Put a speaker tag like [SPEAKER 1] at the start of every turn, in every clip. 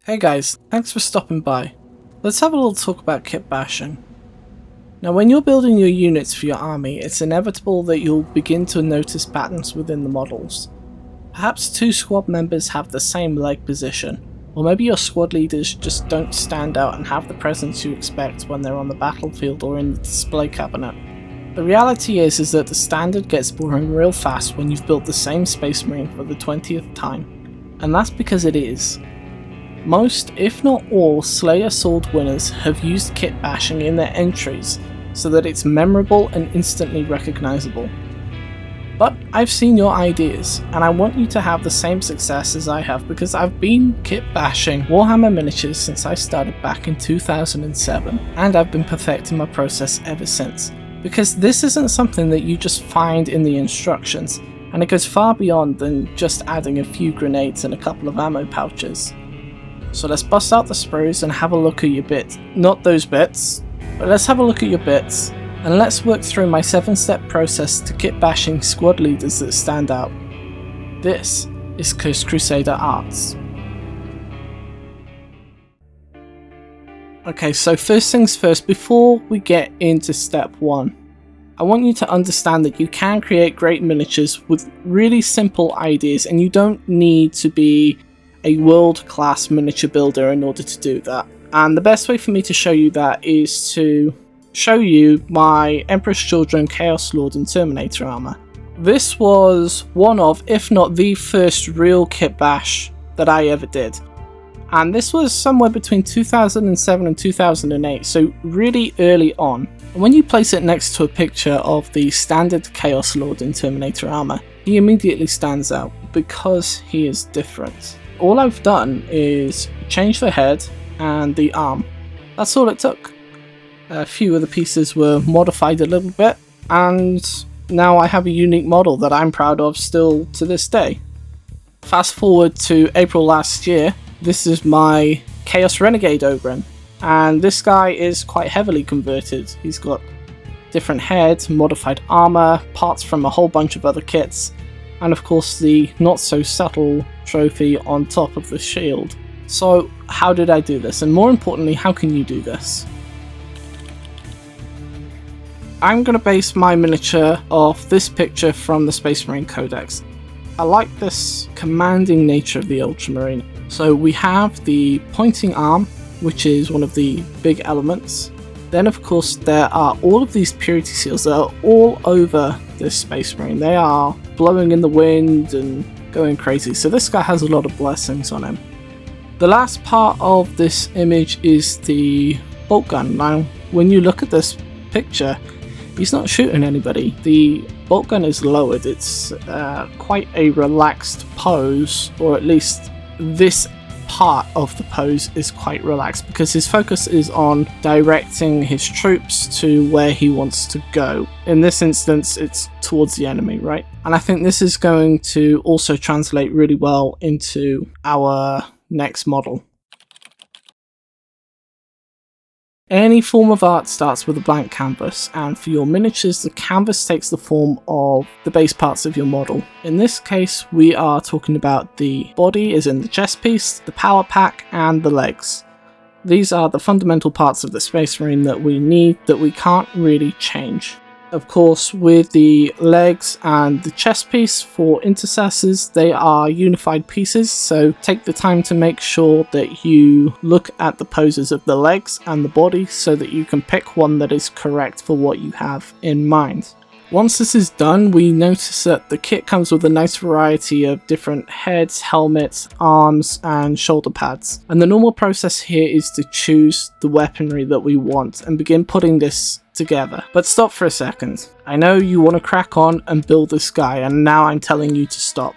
[SPEAKER 1] Hey guys, thanks for stopping by. Let's have a little talk about kitbashing. Now when you're building your units for your army, it's inevitable that you'll begin to notice patterns within the models. Perhaps two squad members have the same leg position, or maybe your squad leaders just don't stand out and have the presence you expect when they're on the battlefield or in the display cabinet. The reality is that the standard gets boring real fast when you've built the same Space Marine for the 20th time, and that's because it is. Most, if not all, Slayer Sword winners have used kitbashing in their entries so that it's memorable and instantly recognisable. But I've seen your ideas, and I want you to have the same success as I have because I've been kitbashing Warhammer miniatures since I started back in 2007, and I've been perfecting my process ever since. Because this isn't something that you just find in the instructions, and it goes far beyond than just adding a few grenades and a couple of ammo pouches. So let's bust out the sprues and have a look at your bits. Not those bits, but let's have a look at your bits. And let's work through my 7-step process to kitbashing squad leaders that stand out. This is Crusader Arts. Okay, so first things first, before we get into step 1, I want you to understand that you can create great miniatures with really simple ideas, and you don't need to be a world-class miniature builder in order to do that. And the best way for me to show you that is to show you my Emperor's Children Chaos Lord and Terminator armor. This was one of, if not the first real kitbash that I ever did. And this was somewhere between 2007 and 2008, so really early on. And when you place it next to a picture of the standard Chaos Lord in Terminator armor, he immediately stands out because he is different. All I've done is change the head and the arm. That's all it took. A few of the pieces were modified a little bit, and now I have a unique model that I'm proud of still to this day. Fast forward to April last year, this is my Chaos Renegade Oberyn, and this guy is quite heavily converted. He's got different heads, modified armor, parts from a whole bunch of other kits, and of course the not so subtle trophy on top of the shield. So how did I do this, and more importantly, how can you do this? I'm going to base my miniature off this picture from the Space Marine Codex. I like this commanding nature of the Ultramarine. So we have the pointing arm, which is one of the big elements. Then of course there are all of these purity seals that are all over this Space Marine. They are blowing in the wind and going crazy, so this guy has a lot of blessings on him. The last part of this image is the bolt gun. Now when you look at this picture, he's not shooting anybody. The bolt gun is lowered. It's quite a relaxed pose, or at least this part of the pose is quite relaxed because his focus is on directing his troops to where he wants to go. In this instance, it's towards the enemy, right? And I think this is going to also translate really well into our next model. Any form of art starts with a blank canvas, and for your miniatures, the canvas takes the form of the base parts of your model. In this case, we are talking about the body, as in the chest piece, the power pack, and the legs. These are the fundamental parts of the Space Marine that we need, that we can't really change. Of course, with the legs and the chest piece for intercessors, they are unified pieces, so take the time to make sure that you look at the poses of the legs and the body so that you can pick one that is correct for what you have in mind. Once this is done, we notice that the kit comes with a nice variety of different heads, helmets, arms, and shoulder pads. And the normal process here is to choose the weaponry that we want and begin putting this together. But stop for a second. I know you want to crack on and build this guy, and now I'm telling you to stop.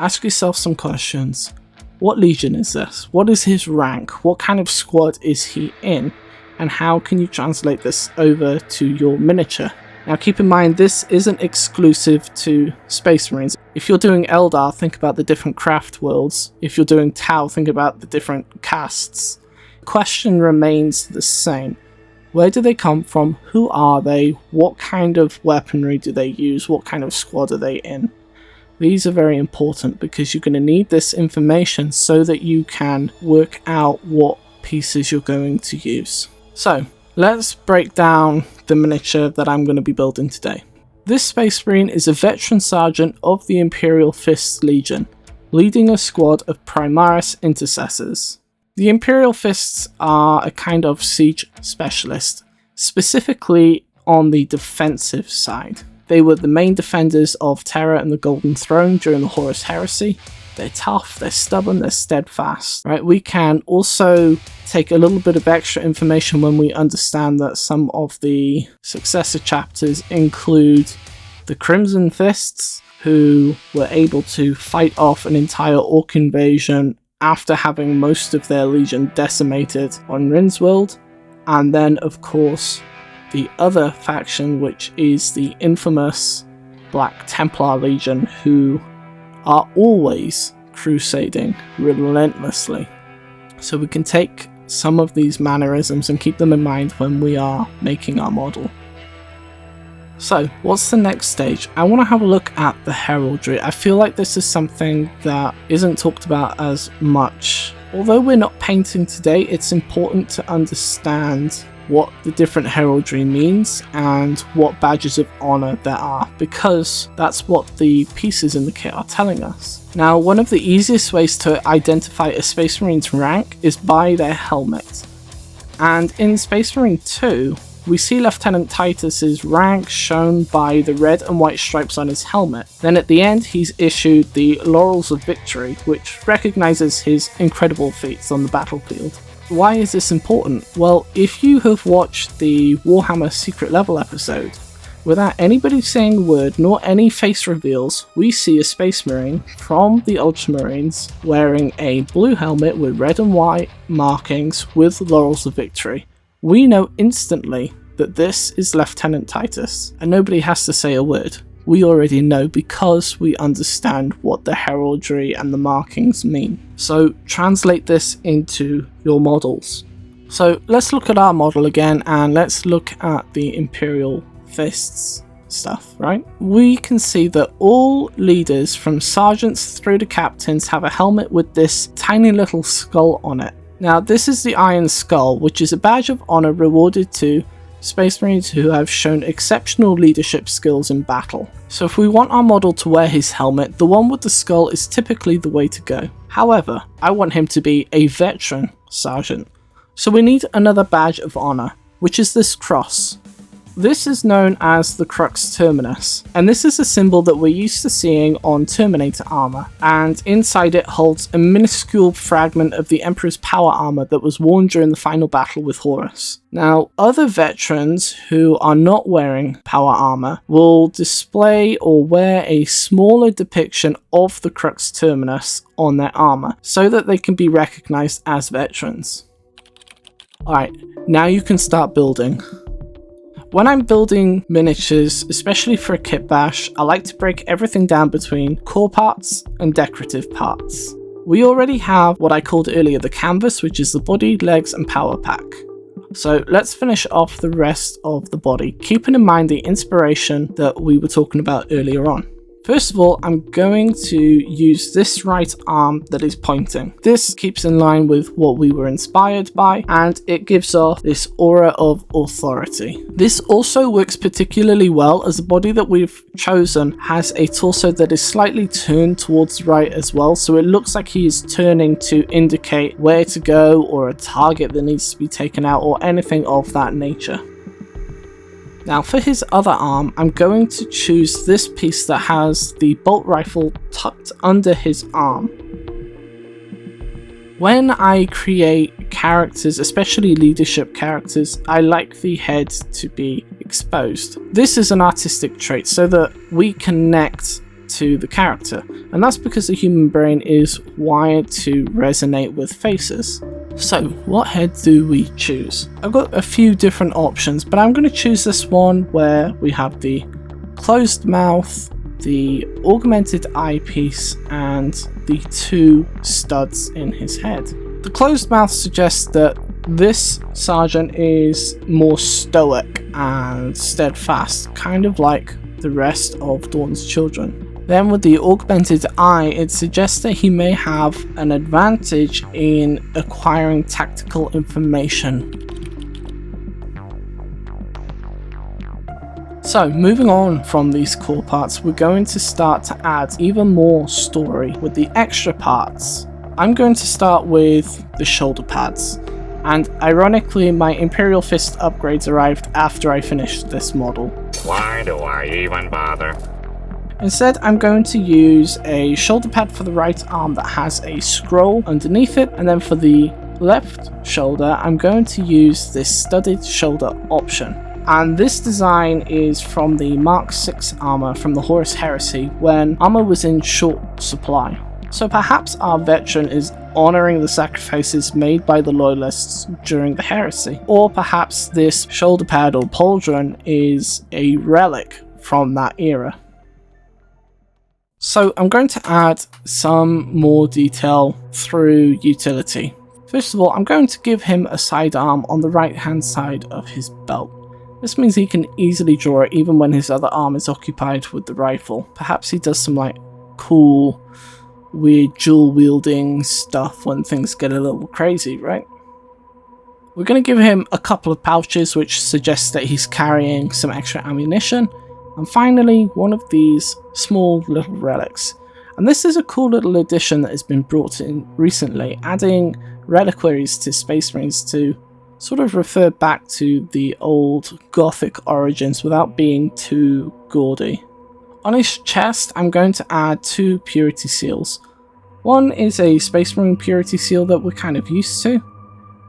[SPEAKER 1] Ask yourself some questions. What legion is this? What is his rank? What kind of squad is he in? And how can you translate this over to your miniature? Now keep in mind, this isn't exclusive to Space Marines. If you're doing Eldar, think about the different craft worlds. If you're doing Tau, think about the different castes. The question remains the same. Where do they come from? Who are they? What kind of weaponry do they use? What kind of squad are they in? These are very important because you're going to need this information so that you can work out what pieces you're going to use. So let's break down the miniature that I'm going to be building today. This Space Marine is a veteran sergeant of the Imperial Fists Legion, leading a squad of Primaris intercessors. The Imperial Fists are a kind of siege specialist, specifically on the defensive side. They were the main defenders of Terra and the Golden Throne during the Horus Heresy. They're tough, they're stubborn, they're steadfast, right? We can also take a little bit of extra information when we understand that some of the successor chapters include the Crimson Fists, who were able to fight off an entire Orc invasion after having most of their legion decimated on Rincewild. And then, of course, the other faction, which is the infamous Black Templar Legion, who are always crusading relentlessly. So we can take some of these mannerisms and keep them in mind when we are making our model. So what's the next stage? I want to have a look at the heraldry. I feel like this is something that isn't talked about as much. Although we're not painting today, it's important to understand what the different heraldry means and what badges of honor there are, because that's what the pieces in the kit are telling us. Now, one of the easiest ways to identify a Space Marine's rank is by their helmet. And in Space Marine 2, we see Lieutenant Titus's rank shown by the red and white stripes on his helmet. Then at the end, he's issued the Laurels of Victory, which recognizes his incredible feats on the battlefield. Why is this important? Well, if you have watched the Warhammer Secret Level episode, without anybody saying a word nor any face reveals, we see a Space Marine from the Ultramarines wearing a blue helmet with red and white markings with Laurels of Victory. We know instantly that this is Lieutenant Titus, and nobody has to say a word. We already know because we understand what the heraldry and the markings mean. So translate this into your models. So let's look at our model again, and let's look at the Imperial Fists stuff, right? We can see that all leaders from sergeants through to captains have a helmet with this tiny little skull on it. Now, this is the Iron Skull, which is a badge of honor rewarded to Space Marines who have shown exceptional leadership skills in battle. So if we want our model to wear his helmet, the one with the skull is typically the way to go. However, I want him to be a veteran sergeant. So we need another badge of honor, which is this cross. This is known as the Crux Terminus, and this is a symbol that we're used to seeing on Terminator armor, and inside it holds a minuscule fragment of the Emperor's power armor that was worn during the final battle with Horus. Now, other veterans who are not wearing power armor will display or wear a smaller depiction of the Crux Terminus on their armor, so that they can be recognized as veterans. Alright, now you can start building. When I'm building miniatures, especially for a kit bash, I like to break everything down between core parts and decorative parts. We already have what I called earlier the canvas, which is the body, legs and power pack. So let's finish off the rest of the body, keeping in mind the inspiration that we were talking about earlier on. First of all, I'm going to use this right arm that is pointing. This keeps in line with what we were inspired by, and it gives off this aura of authority. This also works particularly well as the body that we've chosen has a torso that is slightly turned towards the right as well, so it looks like he is turning to indicate where to go or a target that needs to be taken out or anything of that nature. Now for his other arm, I'm going to choose this piece that has the bolt rifle tucked under his arm. When I create characters, especially leadership characters, I like the head to be exposed. This is an artistic trait so that we connect to the character, and that's because the human brain is wired to resonate with faces. So what head do we choose? I've got a few different options, but I'm going to choose this one where we have the closed mouth, the augmented eyepiece, and the two studs in his head. The closed mouth suggests that this sergeant is more stoic and steadfast, kind of like the rest of Dawn's children. Then with the augmented eye, it suggests that he may have an advantage in acquiring tactical information. So moving on from these core parts, we're going to start to add even more story with the extra parts. I'm going to start with the shoulder pads, and ironically my Imperial Fist upgrades arrived after I finished this model.
[SPEAKER 2] Why do I even bother?
[SPEAKER 1] Instead, I'm going to use a shoulder pad for the right arm that has a scroll underneath it, and then for the left shoulder, I'm going to use this studded shoulder option. And this design is from the Mark 6 armor from the Horus Heresy when armor was in short supply. So perhaps our veteran is honouring the sacrifices made by the loyalists during the heresy. Or perhaps this shoulder pad or pauldron is a relic from that era. So I'm going to add some more detail through utility. First of all, I'm going to give him a sidearm on the right hand side of his belt. This means he can easily draw it even when his other arm is occupied with the rifle. Perhaps he does some like cool, weird dual wielding stuff when things get a little crazy, right? We're going to give him a couple of pouches which suggests that he's carrying some extra ammunition. And finally, one of these small little relics. And this is a cool little addition that has been brought in recently, adding reliquaries to Space Marines to sort of refer back to the old Gothic origins without being too gaudy. On his chest, I'm going to add 2 purity seals. One is a Space Marine purity seal that we're kind of used to,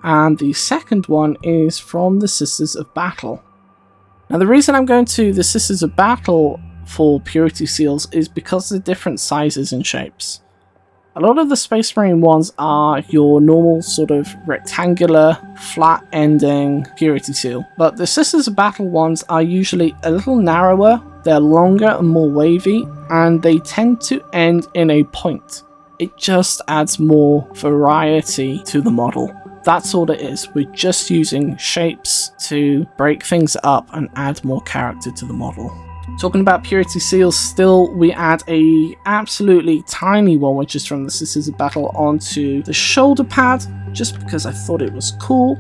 [SPEAKER 1] and the second one is from the Sisters of Battle. Now the reason I'm going to the Sisters of Battle for purity seals is because they're different sizes and shapes. A lot of the Space Marine ones are your normal sort of rectangular, flat ending purity seal, but the Sisters of Battle ones are usually a little narrower, they're longer and more wavy, and they tend to end in a point. It just adds more variety to the model. That's all it is, we're just using shapes to break things up and add more character to the model. Talking about purity seals still, we add a absolutely tiny one, which is from the Sisters of Battle, onto the shoulder pad, just because I thought it was cool,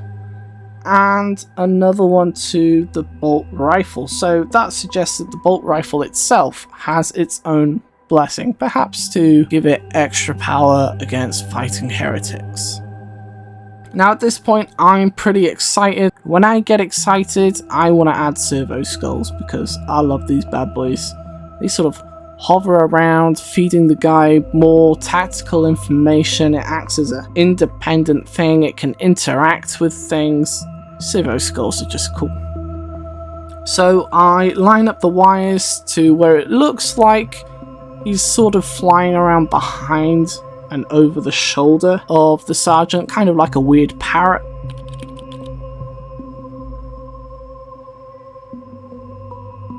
[SPEAKER 1] and another one to the bolt rifle. So that suggests that the bolt rifle itself has its own blessing, perhaps to give it extra power against fighting heretics. Now at this point, I'm pretty excited. When I get excited, I want to add servo skulls because I love these bad boys. They sort of hover around, feeding the guy more tactical information. It acts as an independent thing. It can interact with things. Servo skulls are just cool. So I line up the wires to where it looks like he's sort of flying around behind and over the shoulder of the sergeant, kind of like a weird parrot.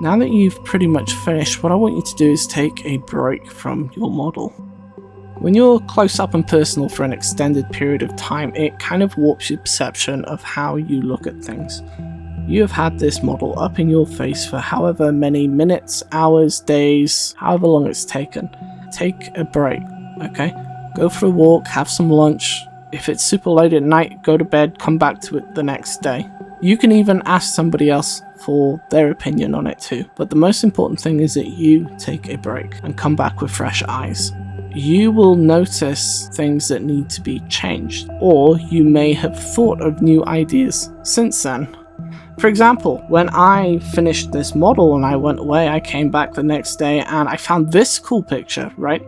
[SPEAKER 1] Now that you've pretty much finished, what I want you to do is take a break from your model. When you're close up and personal for an extended period of time, it kind of warps your perception of how you look at things. You have had this model up in your face for however many minutes, hours, days, however long it's taken. Take a break, okay? Go for a walk, have some lunch. If it's super late at night, go to bed, come back to it the next day. You can even ask somebody else for their opinion on it too. But the most important thing is that you take a break and come back with fresh eyes. You will notice things that need to be changed, or you may have thought of new ideas since then. For example, when I finished this model and I went away, I came back the next day and I found this cool picture, right?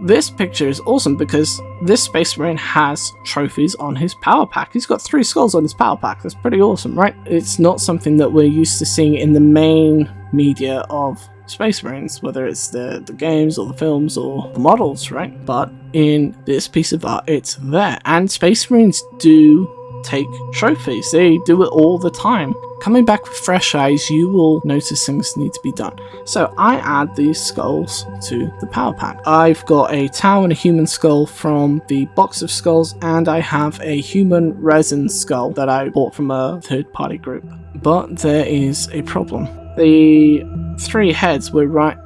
[SPEAKER 1] This picture is awesome because this Space Marine has trophies on his power pack. He's got 3 skulls on his power pack. That's pretty awesome, right? It's not something that we're used to seeing in the main media of Space Marines, whether it's the games or the films or the models, right? But in this piece of art, it's there. And Space Marines do take trophies. They do it all the time. Coming back with fresh eyes, you will notice things need to be done. So I add these skulls to the power pack. I've got a Tau and a human skull from the box of skulls, and I have a human resin skull that I bought from a third-party group. But there is a problem. the 3 heads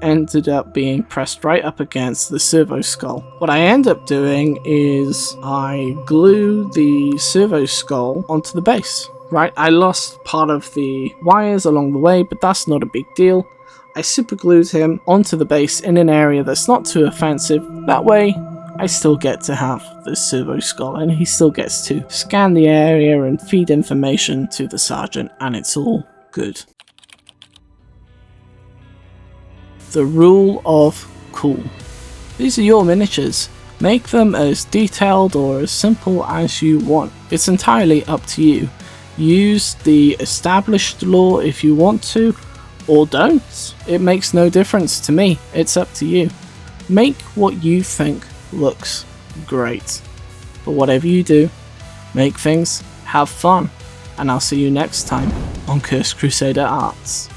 [SPEAKER 1] ended up being pressed right up against the servo skull. What I end up doing is I glue the servo skull onto the base. Right, I lost part of the wires along the way, but that's not a big deal. I superglued him onto the base in an area that's not too offensive. That way, I still get to have the servo skull, and he still gets to scan the area and feed information to the sergeant, and it's all good. The rule of cool. These are your miniatures. Make them as detailed or as simple as you want. It's entirely up to you. Use the established lore if you want to, or don't. It makes no difference to me. It's up to you. Make what you think looks great. But whatever you do, make things, have fun, and I'll see you next time on Cursed Crusader Arts.